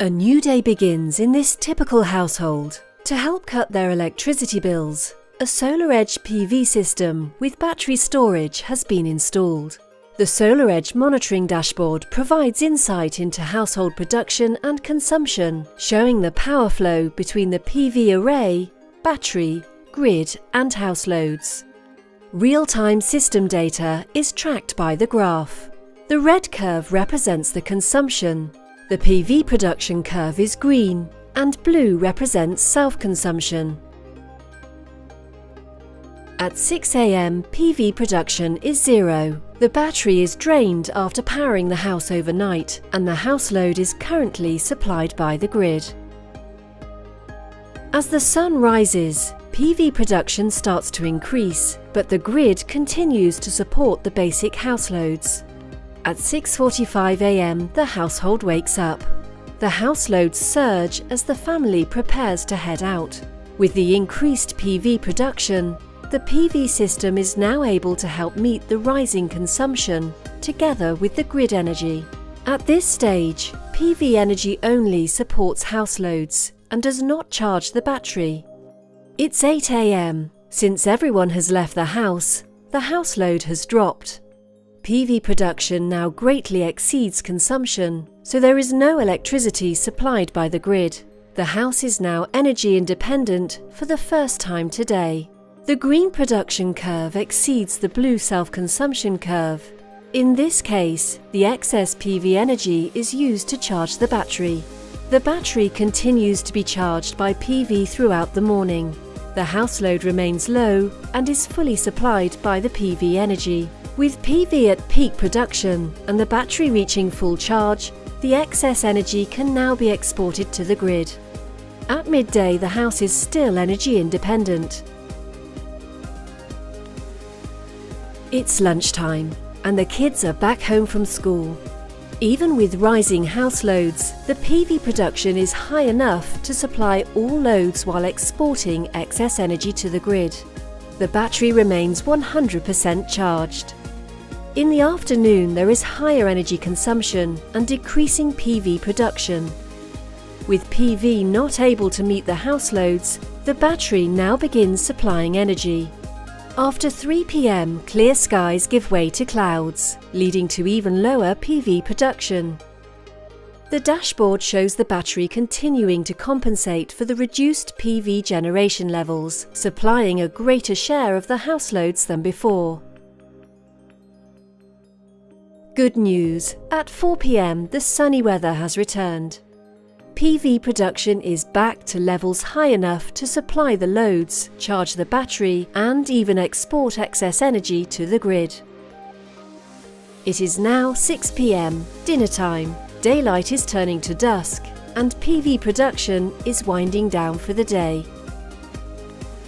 A new day begins in this typical household. To help cut their electricity bills, a SolarEdge PV system with battery storage has been installed. The SolarEdge monitoring dashboard provides insight into household production and consumption, showing the power flow between the PV array, battery, grid and house loads. Real-time system data is tracked by the graph. The red curve represents the consumption. The PV production curve is green, and blue represents self-consumption. At 6 AM, PV production is 0. The battery is drained after powering the house overnight, and the house load is currently supplied by the grid. As the sun rises, PV production starts to increase, but the grid continues to support the basic house loads. At 6:45 AM, the household wakes up. The house loads surge as the family prepares to head out. With the increased PV production, the PV system is now able to help meet the rising consumption, together with the grid energy. At this stage, PV energy only supports house loads and does not charge the battery. It's 8 AM. Since everyone has left the house load has dropped. PV production now greatly exceeds consumption, so there is no electricity supplied by the grid. The house is now energy independent for the first time today. The green production curve exceeds the blue self-consumption curve. In this case, the excess PV energy is used to charge the battery. The battery continues to be charged by PV throughout the morning. The house load remains low and is fully supplied by the PV energy. With PV at peak production and the battery reaching full charge, the excess energy can now be exported to the grid. At midday, the house is still energy independent. It's lunchtime, and the kids are back home from school. Even with rising house loads, the PV production is high enough to supply all loads while exporting excess energy to the grid. The battery remains 100% charged. In the afternoon, there is higher energy consumption and decreasing PV production. With PV not able to meet the house loads, the battery now begins supplying energy. After 3 PM, clear skies give way to clouds, leading to even lower PV production. The dashboard shows the battery continuing to compensate for the reduced PV generation levels, supplying a greater share of the house loads than before. Good news! At 4 PM, the sunny weather has returned. PV production is back to levels high enough to supply the loads, charge the battery, and even export excess energy to the grid. It is now 6 PM, dinner time. Daylight is turning to dusk, and PV production is winding down for the day.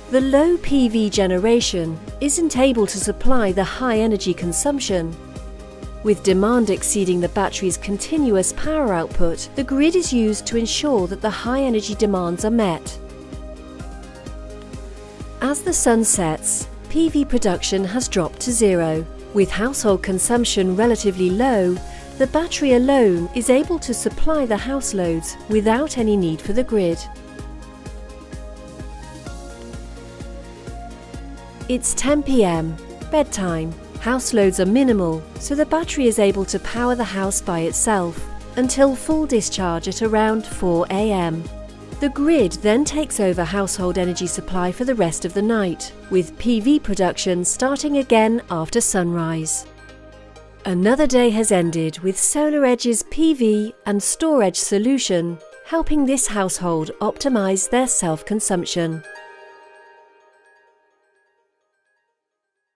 The low PV generation isn't able to supply the high energy consumption. With demand exceeding the battery's continuous power output, the grid is used to ensure that the high energy demands are met. As the sun sets, PV production has dropped to 0. With household consumption relatively low, the battery alone is able to supply the house loads without any need for the grid. It's 10 PM, bedtime. House loads are minimal, so the battery is able to power the house by itself until full discharge at around 4 AM. The grid then takes over household energy supply for the rest of the night, with PV production starting again after sunrise. Another day has ended with SolarEdge's PV and StorEdge solution helping this household optimize their self-consumption.